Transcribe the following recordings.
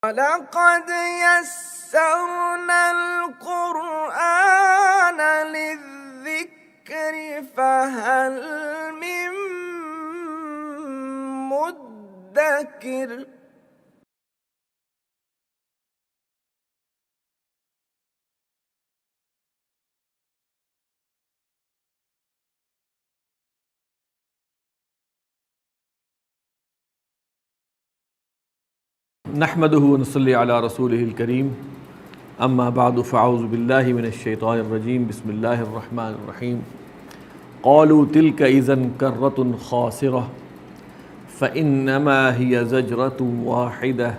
وَلَقَدْ يَسَّرْنَا الْقُرْآنَ لِلذِّكْرِ فَهَلْ مِن مُّدَّكِرٍ۔ نحمده ونصلي على رسوله الكريم اما بعد فاعوذ بالله من الشيطان الرجيم بسم الله الرحمن الرحيم قالوا تلك اذا كرة خاسرة فانما هي زجرة واحدة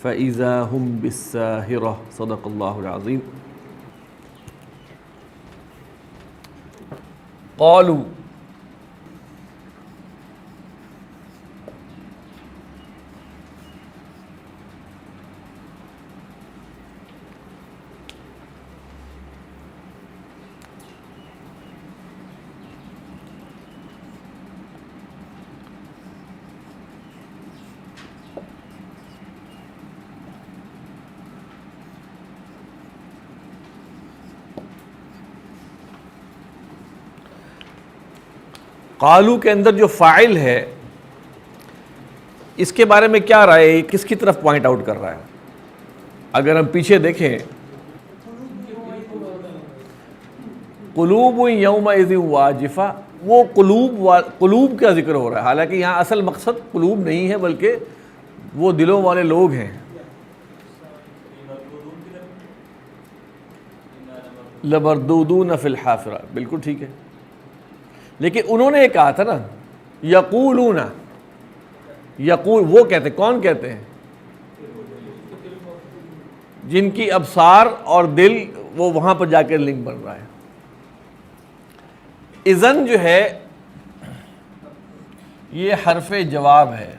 فاذا هم بالساهرة صدق الله العظيم۔ قالوا قالو کے اندر جو فاعل ہے اس کے بارے میں کیا رائے ہے، کس کی طرف پوائنٹ آؤٹ کر رہا ہے؟ اگر ہم پیچھے دیکھیں قلوب یومئذ واجفہ، وہ قلوب کا ذکر ہو رہا ہے، حالانکہ یہاں اصل مقصد قلوب نہیں ہے بلکہ وہ دلوں والے لوگ ہیں۔ لَمَرْدُودُونَ فِي الْحَافِرَةِ، بالکل ٹھیک ہے، لیکن انہوں نے کہا تھا نا یقولون، وہ کہتے، کون کہتے ہیں؟ جن کی ابصار اور دل وہ وہاں پر جا کے لنک بن رہا ہے۔ اذن جو ہے یہ حرف جواب ہے،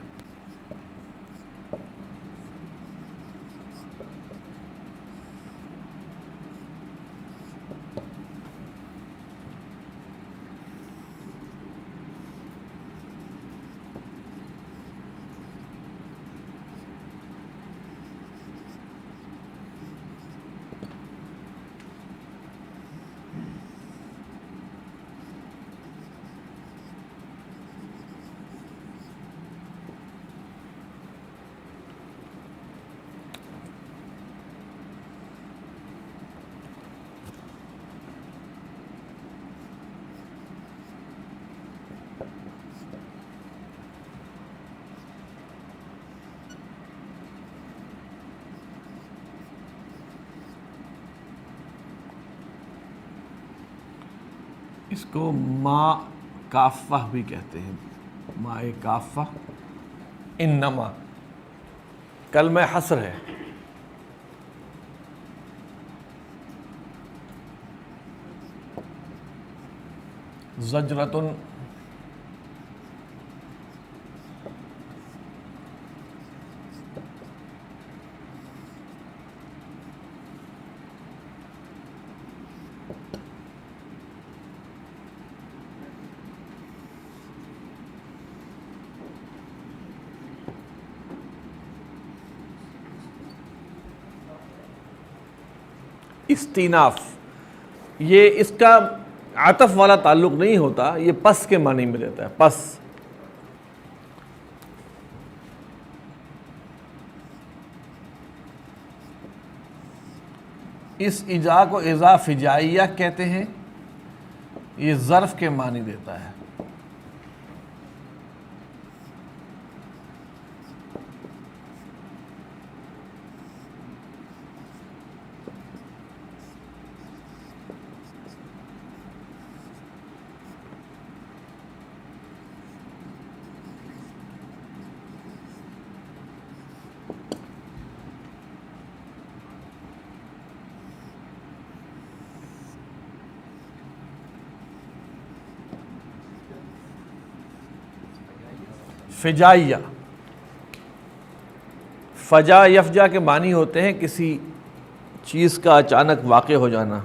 اس کو ما کافہ بھی کہتے ہیں، ما کافہ، انما کلمہ حصر ہے۔ زجرۃ، استیناف، یہ اس کا عطف والا تعلق نہیں ہوتا، یہ پس کے معنی میں لیتا ہے، پس۔ اس اجا کو اذا فجائیہ کہتے ہیں، یہ ظرف کے معنی دیتا ہے۔ فجائیہ، فجا یفجا کے معنی ہوتے ہیں کسی چیز کا اچانک واقع ہو جانا،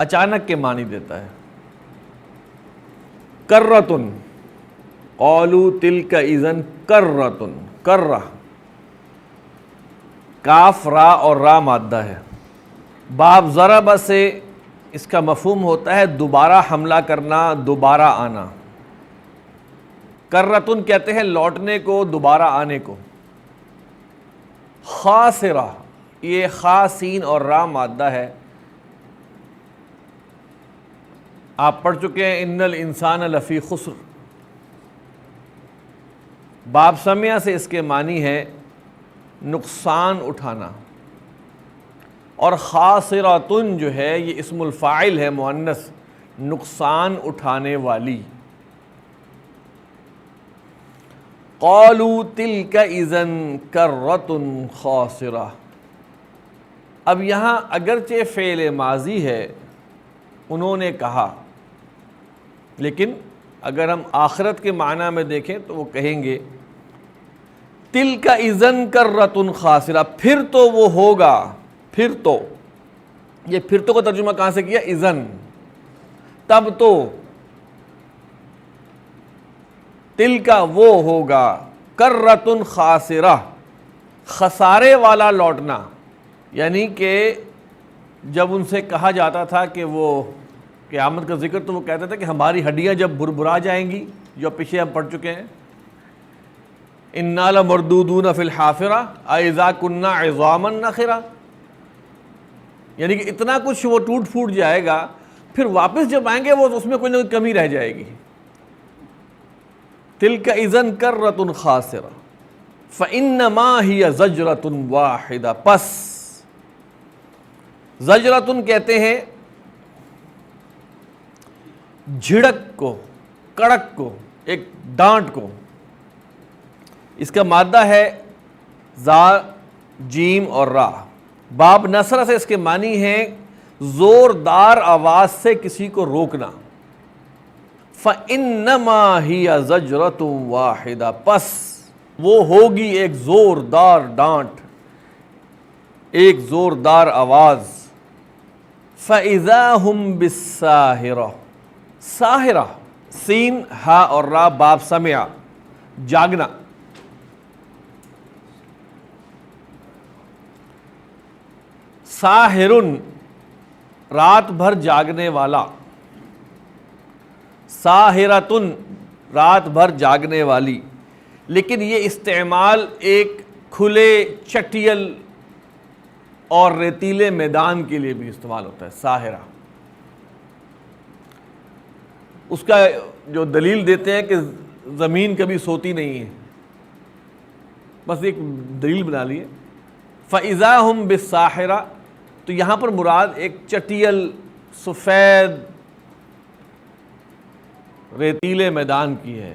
اچانک کے معنی دیتا ہے۔ کرتن، قالوا تلک اذن کرتن، کرہ کاف را اور را مادہ ہے. باب ضرب سے اس کا مفہوم ہوتا ہے دوبارہ حملہ کرنا، دوبارہ آنا. کرتن کہتے ہیں لوٹنے کو، دوبارہ آنے کو. خاسرہ یہ خا سین اور را مادہ ہے. آپ پڑھ چکے ہیں ان الانسان لفی خسر. باب سمع سے اس کے معنی ہے نقصان اٹھانا، اور خاسراتن جو ہے یہ اسم الفاعل ہے مؤنث، نقصان اٹھانے والی. قالوا تلک اذا کرۃ خاسرہ. اب یہاں اگرچہ فعل ماضی ہے انہوں نے کہا، لیکن اگر ہم آخرت کے معنی میں دیکھیں تو وہ کہیں گے تلک اذا کرۃ خاسرہ، پھر تو وہ ہوگا. پھر تو، یہ پھر تو کا ترجمہ کہاں سے کیا؟ اذن، تب تو. تلک وہ ہوگا، کرۃ خاسرہ خسارے والا لوٹنا. یعنی کہ جب ان سے کہا جاتا تھا کہ وہ قیامت کا ذکر، تو وہ کہتے تھے کہ ہماری ہڈیاں جب بھربھرا جائیں گی، جو پیچھے ہم پڑھ چکے ہیں، انا لمردودون فی الحافرہ اذا کنا عظاما نخرہ. یعنی کہ اتنا کچھ وہ ٹوٹ پھوٹ جائے گا، پھر واپس جب آئیں گے وہ اس میں کوئی نہ کوئی کمی رہ جائے گی. تلک اذا کرۃ خاسرہ فانما ہی زجرۃ واحدہ. پس زجرۃ کہتے ہیں جھڑک کو، کڑک کو، ایک ڈانٹ کو. اس کا مادہ ہے زا، جیم اور را. باب نصر سے اس کے معنی ہے زوردار آواز سے کسی کو روکنا. فَإِنَّمَا هِيَ زَجْرَةٌ وَاحِدَةٌ، پس وہ ہوگی ایک زوردار ڈانٹ، ایک زوردار آواز. فَإِذَا هُمْ بِالسَّاهِرَةِ، ساہرہ سین ہا اور را باب سمع، جاگنا. ساہرن رات بھر جاگنے والا، ساہرتن رات بھر جاگنے والی. لیکن یہ استعمال ایک کھلے چٹیل اور ریتیلے میدان کے لیے بھی استعمال ہوتا ہے. ساہرہ اس کا جو دلیل دیتے ہیں کہ زمین کبھی سوتی نہیں ہے، بس ایک دلیل بنا لیے. فَإِذَا هُمْ بِالسَّاحِرَةِ، تو یہاں پر مراد ایک چٹیل سفید ریتیلے میدان کی ہے.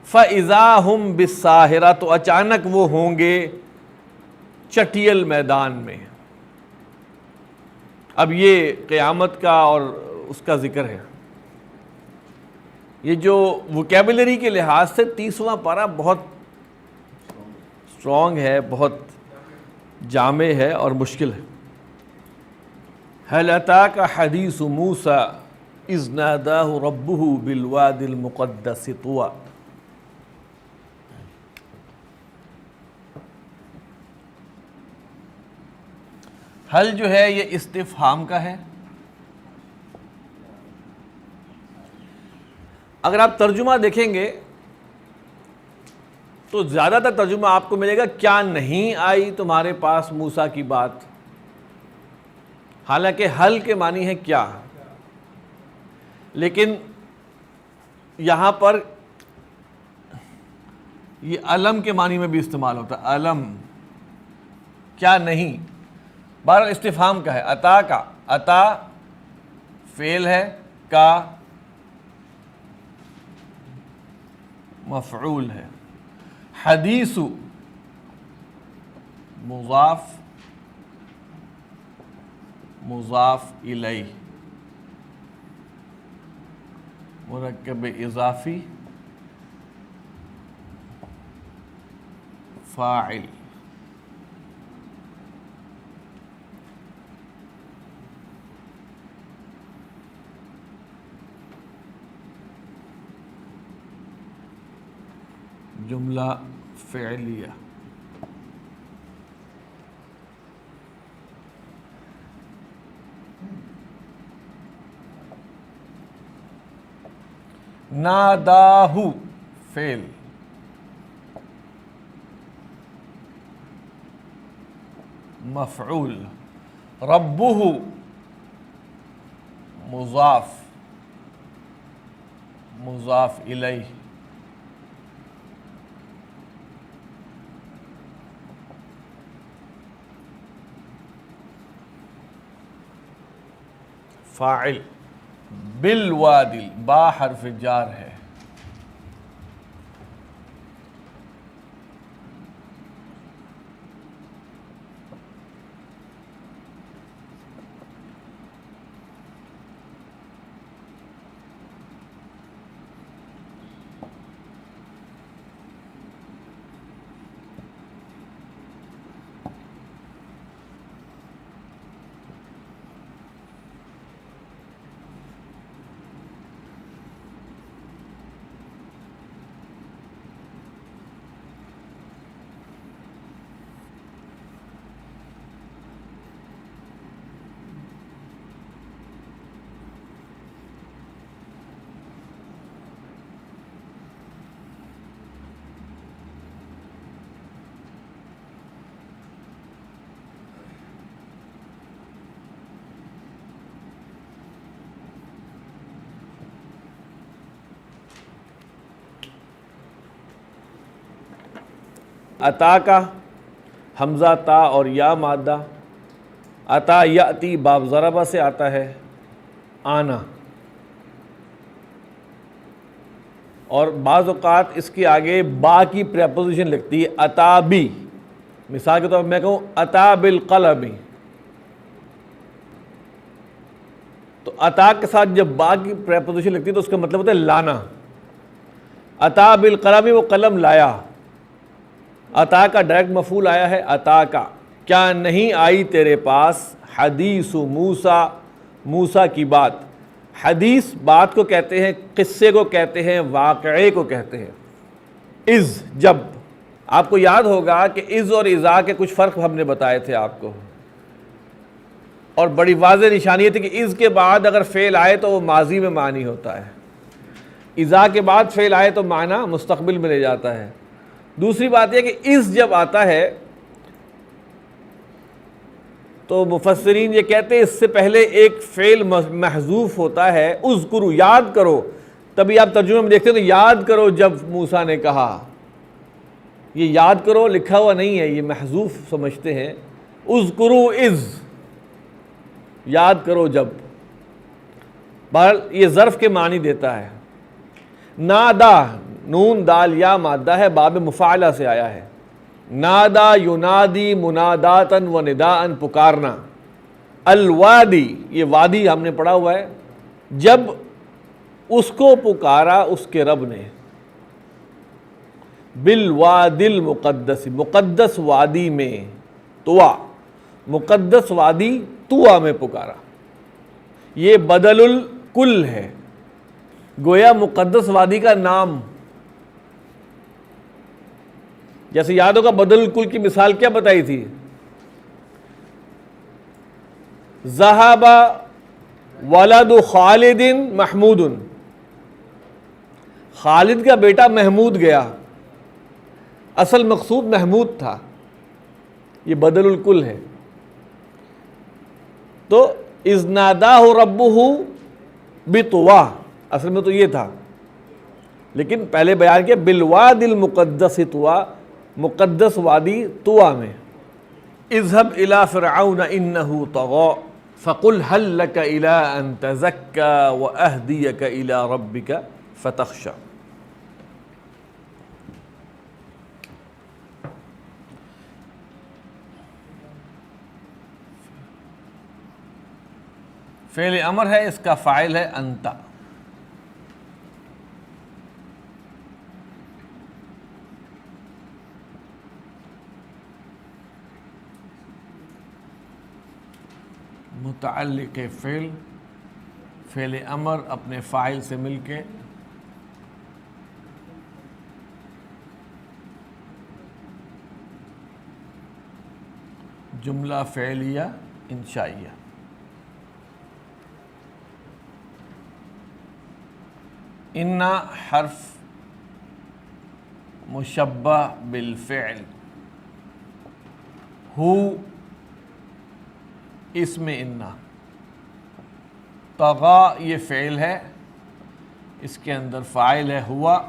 فَإِذَا هُمْ بِالسَّاحِرَةِ، تو اچانک وہ ہوں گے چٹیل میدان میں. اب یہ قیامت کا اور اس کا ذکر ہے. یہ جو وکیبلری کے لحاظ سے 30واں پارہ بہت اسٹرانگ ہے، بہت جامع ہے اور مشکل ہے. هل اتاک حدیث موسیٰ اذ ناداہ ربہ بالواد المقدس طویٰ. حل جو ہے یہ استفہام کا ہے. اگر آپ ترجمہ دیکھیں گے تو زیادہ تر ترجمہ آپ کو ملے گا کیا نہیں آئی تمہارے پاس موسیٰ کی بات. حالانکہ حل کے معنی ہے کیا، لیکن یہاں پر یہ علم کے معنی میں بھی استعمال ہوتا ہے. علم کیا نہیں، بہرحال استفہام کا ہے. عطا کا، عطا فعل ہے، کا مفعول ہے. حدیث مضاف مضاف الیہ، مرکب اضافی فاعل. جملہ فعلیہ. ناداہو فعل، مفعول، ربہ مضاف، مضاف الیہ، فاعل، بالوادی، با حرف جار ہے، عطا کا حمزہ تا اور یا مادہ، عطا یاتی باب ضربہ سے آتا ہے آنا، اور بعض اوقات اس کے آگے با کی پریپوزیشن لگتی ہے عطا بی، مثال کے طور پر میں کہوں عطا بالقلم، تو عطا کے ساتھ جب با کی پریپوزیشن لگتی ہے تو اس کا مطلب ہوتا ہے لانا، عطا بالقلم وہ قلم لایا، عطا کا ڈائریکٹ مفعول آیا ہے عطا کا، کیا نہیں آئی تیرے پاس حدیث موسیٰ، موسیٰ کی بات، حدیث بات کو کہتے ہیں، قصے کو کہتے ہیں، واقعے کو کہتے ہیں، از جب، آپ کو یاد ہوگا کہ از اور اذا کے کچھ فرق ہم نے بتائے تھے آپ کو، اور بڑی واضح نشانی تھی کہ از کے بعد اگر فعل آئے تو وہ ماضی میں معنی ہوتا ہے، اذا کے بعد فعل آئے تو معنی مستقبل میں لے جاتا ہے۔ دوسری بات یہ کہ اس جب آتا ہے تو مفسرین یہ کہتے ہیں اس سے پہلے ایک فعل محذوف ہوتا ہے، اذکرو یاد کرو، تبھی آپ ترجمے میں دیکھتے ہیں تو یاد کرو جب موسیٰ نے کہا، یہ یاد کرو لکھا ہوا نہیں ہے، یہ محذوف سمجھتے ہیں، اذکرو از، یاد کرو جب، بہرحال یہ ظرف کے معنی دیتا ہے۔ نادا نون دال یا مادہ ہے، باب مفاعلہ سے آیا ہے، نادا ینادی مناداتن و نداءن پکارنا، الوادی یہ وادی ہم نے پڑھا ہوا ہے، جب اس کو پکارا اس کے رب نے، بالوادی المقدس، مقدس وادی میں، طوا، مقدس وادی طوا میں پکارا، یہ بدل الکل ہے، گویا مقدس وادی کا نام، جیسے یاد ہوگا بدل الکل کی مثال کیا بتائی تھی، ذہب ولد خالد محمود، خالد کا بیٹا محمود گیا، اصل مقصود محمود تھا، یہ بدل الکل ہے۔ تو اذ ناداہ ربہ بطوا، اصل میں تو یہ تھا، لیکن پہلے بیان کیا بالوادی المقدس طوا، مقدس وادی طوا میں، اذهب الى فرعون انه طغى فقل هل لك الى ان تزكى واهديك الى ربك فتخشى۔ فعل امر ہے، اس کا فاعل ہے انت، متعلق فعل، فعل امر اپنے فاعل سے مل کے جملہ فعلیہ انشائیہ۔ ان حرف مشبہ بالفعل، ہو اسم ان، طغا یہ فعل ہے، اس کے اندر فاعل ہے ہوا،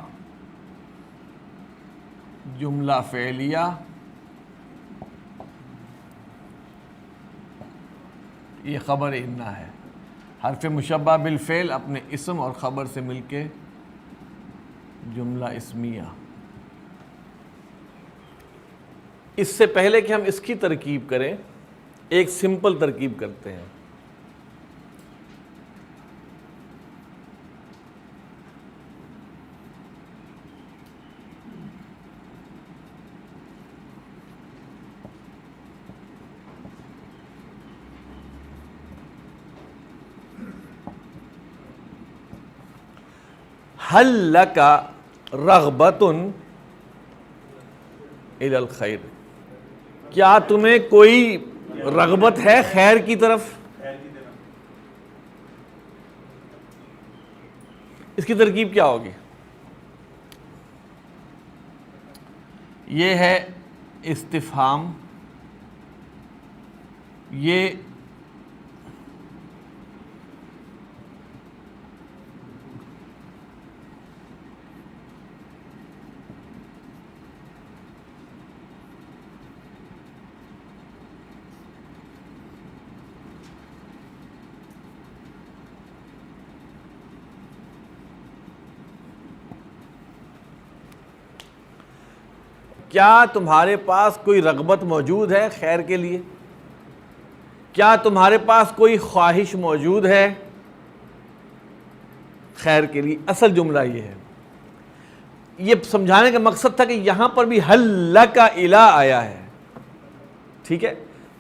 جملہ فعلیہ، یہ خبر ان ہے۔ حرف مشبہ بالفعل اپنے اسم اور خبر سے مل کے جملہ اسمیہ۔ اس سے پہلے کہ ہم اس کی ترکیب کریں، ایک سمپل ترکیب کرتے ہیں۔ حل لک رغبۃ الی الخیر، کیا تمہیں کوئی رغبت ہے خیر کی طرف؟ اس کی ترکیب کیا ہوگی؟ یہ ہے استفہام، یہ کیا تمہارے پاس کوئی رغبت موجود ہے خیر کے لیے؟ کیا تمہارے پاس کوئی خواہش موجود ہے خیر کے لیے؟ اصل جملہ یہ ہے۔ یہ سمجھانے کا مقصد تھا کہ یہاں پر بھی حل لک الی آیا ہے، ٹھیک ہے؟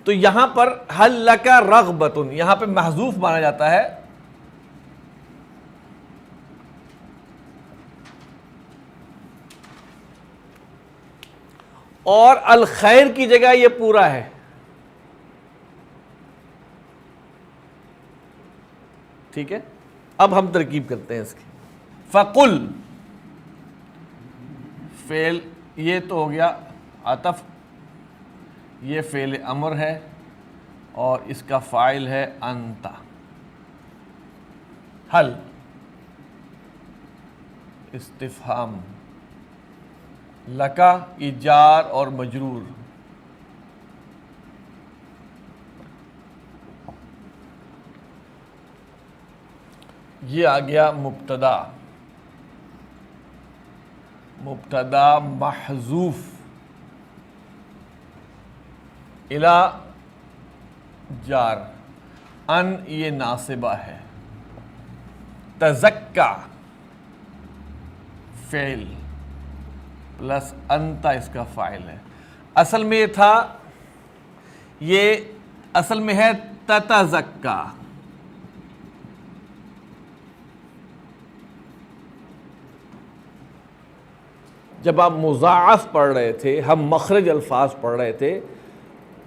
تو یہاں پر حل لک رغبۃ، یہاں پہ محذوف مانا جاتا ہے، اور الخیر کی جگہ یہ پورا ہے، ٹھیک ہے؟ اب ہم ترکیب کرتے ہیں اس کی۔ فقل فعل، یہ تو ہو گیا عطف، یہ فعل امر ہے اور اس کا فاعل ہے انت۔ حل استفہام، لکا جار اور مجرور، یہ آ گیا مبتدا، مبتدا محذوف، الی جار، ان یہ ناصبہ ہے، تزکا فعل پلس انت اس کا فاعل ہے۔ اصل میں یہ تھا، یہ اصل میں ہے تتزکا، جب آپ مضاعف پڑھ رہے تھے، ہم مخرج الفاظ پڑھ رہے تھے،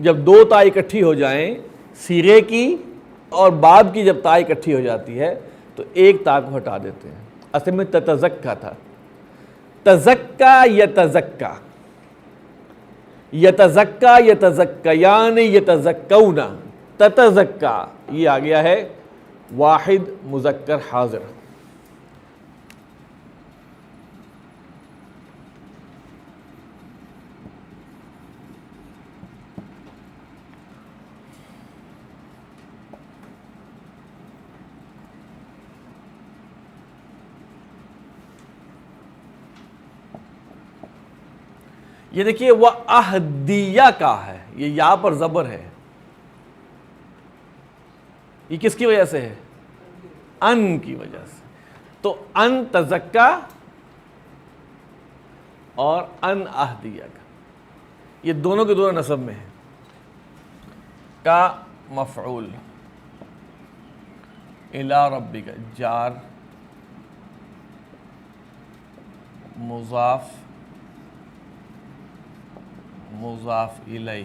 جب دو تا اکٹھی ہو جائیں صیغے کی اور باب کی، جب تا اکٹھی ہو جاتی ہے تو ایک تا کو ہٹا دیتے ہیں۔ اصل میں تتزکا تھا، تزکا یتزکا، یتزکا یتزکیان یتزکون، تتزکا یہ آ گیا ہے واحد مذکر حاضر۔ یہ دیکھیے وہ اہدیہ کا ہے، یہ یا پر زبر ہے، یہ کس کی وجہ سے ہے؟ ان کی وجہ سے۔ تو ان تزکا اور ان اہدیہ کا، یہ دونوں کے دونوں نصب میں ہے۔ کا مفعول، الی ربک جار، مضاف مضاف الیہ،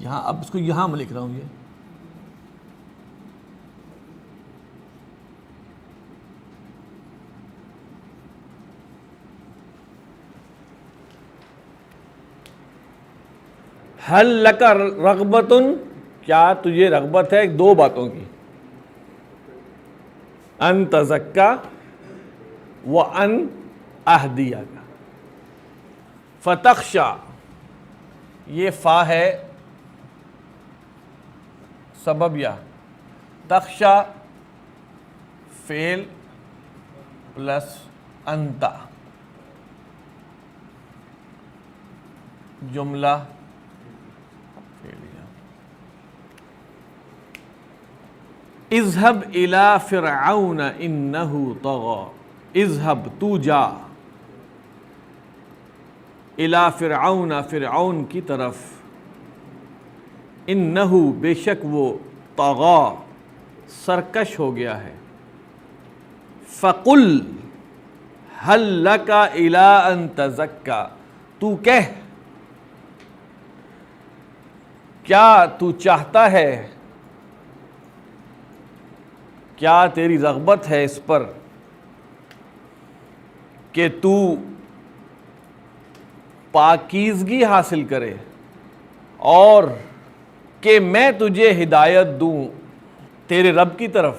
یہاں اب اس کو یہاں میں لکھ رہا ہوں، یہ حل لک رغبتن، کیا تجھے رغبت ہے دو باتوں کی، ان تزکا وان اہدیک، فتخشا، یہ فا ہے سبب یا، تخشا فعل پلس انت، جملہ اذهب الى فرعون انه طغى، اذهب تو جا، الى فرعون فرعون کی طرف، انه بے شک وہ، طغى سرکش ہو گیا ہے، فقل هل لك الى ان تزکا، تو کہہ کیا تو چاہتا ہے، کیا تیری رغبت ہے اس پر کہ تو پاکیزگی حاصل کرے اور کہ میں تجھے ہدایت دوں تیرے رب کی طرف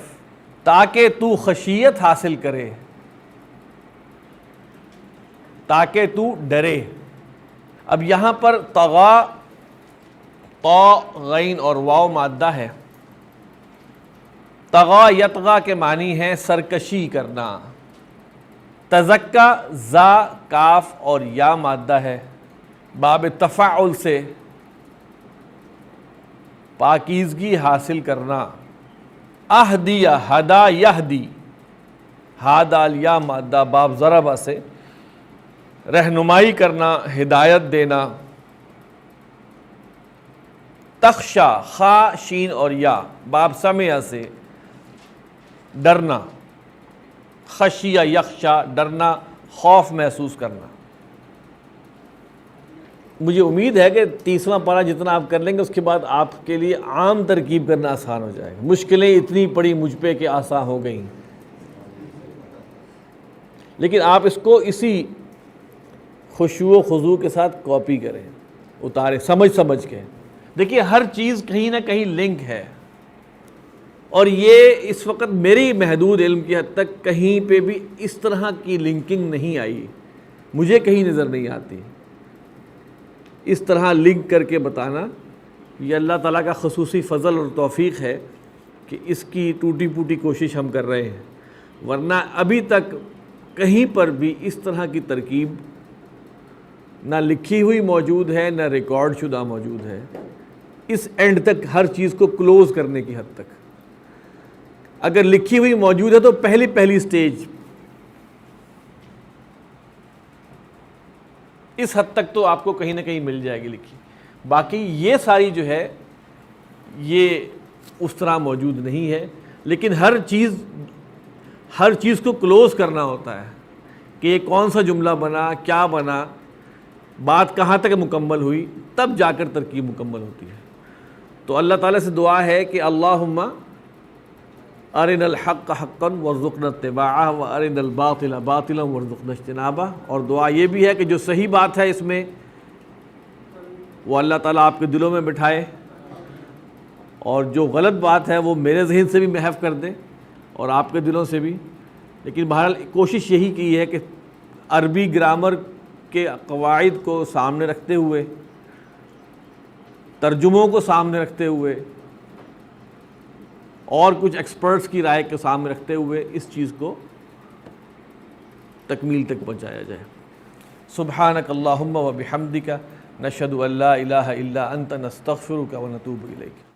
تاکہ تو خشیت حاصل کرے، تاکہ تو ڈرے۔ اب یہاں پر طغا، طا غین اور واو مادہ ہے، طغا یطغا کے معنی ہے سرکشی کرنا، تزکا زا کاف اور یا مادہ ہے، باب تفاعل سے پاکیزگی حاصل کرنا، اہدیہ ہدا یہدی، ہا دال یا مادہ باب ضربہ سے رہنمائی کرنا، ہدایت دینا، تخشا خا شین اور یا باب سمع سے ڈرنا، خشیہ یخشا ڈرنا، خوف محسوس کرنا۔ مجھے امید ہے کہ 30واں پارہ جتنا آپ کر لیں گے اس کے بعد آپ کے لیے عام ترکیب کرنا آسان ہو جائے گا۔ مشکلیں اتنی پڑی مجھ پہ کہ آسان ہو گئیں، لیکن آپ اس کو اسی خشوع و خضوع کے ساتھ کاپی کریں، اتاریں سمجھ کے۔ دیکھیے ہر چیز کہیں نہ کہیں لنک ہے، اور یہ اس وقت میری محدود علم کی حد تک کہیں پہ بھی اس طرح کی لنکنگ نہیں آئی، مجھے کہیں نظر نہیں آتی۔ اس طرح لنک کر کے بتانا یہ اللہ تعالیٰ کا خصوصی فضل اور توفیق ہے کہ اس کی ٹوٹی پوٹی کوشش ہم کر رہے ہیں، ورنہ ابھی تک کہیں پر بھی اس طرح کی ترکیب نہ لکھی ہوئی موجود ہے نہ ریکارڈ شدہ موجود ہے، اس اینڈ تک ہر چیز کو کلوز کرنے کی حد تک۔ اگر لکھی ہوئی موجود ہے تو پہلی سٹیج، اس حد تک تو آپ کو کہیں نہ کہیں مل جائے گی لکھی، باقی یہ ساری جو ہے یہ اس طرح موجود نہیں ہے۔ لیکن ہر چیز کو کلوز کرنا ہوتا ہے کہ یہ کون سا جملہ بنا، کیا بنا، بات کہاں تک مکمل ہوئی، تب جا کر ترکیب مکمل ہوتی ہے۔ تو اللہ تعالیٰ سے دعا ہے کہ اللہم ارنا الحق حقا وارزقنا اتباعہ وارنا الباطل باطلا وارزقنا اجتنابہ، اور دعا یہ بھی ہے کہ جو صحیح بات ہے اس میں وہ اللہ تعالیٰ آپ کے دلوں میں بٹھائے، اور جو غلط بات ہے وہ میرے ذہن سے بھی محو کر دے اور آپ کے دلوں سے بھی۔ لیکن بہرحال کوشش یہی کی ہے کہ عربی گرامر کے قواعد کو سامنے رکھتے ہوئے، ترجموں کو سامنے رکھتے ہوئے، اور کچھ ایکسپرٹس کی رائے کو سامنے رکھتے ہوئے اس چیز کو تکمیل تک پہنچایا جائے۔ سبحانک اللہم و بحمدک، نشہد ان لا الہ الا انت، نستغفرک و نتوب الیک۔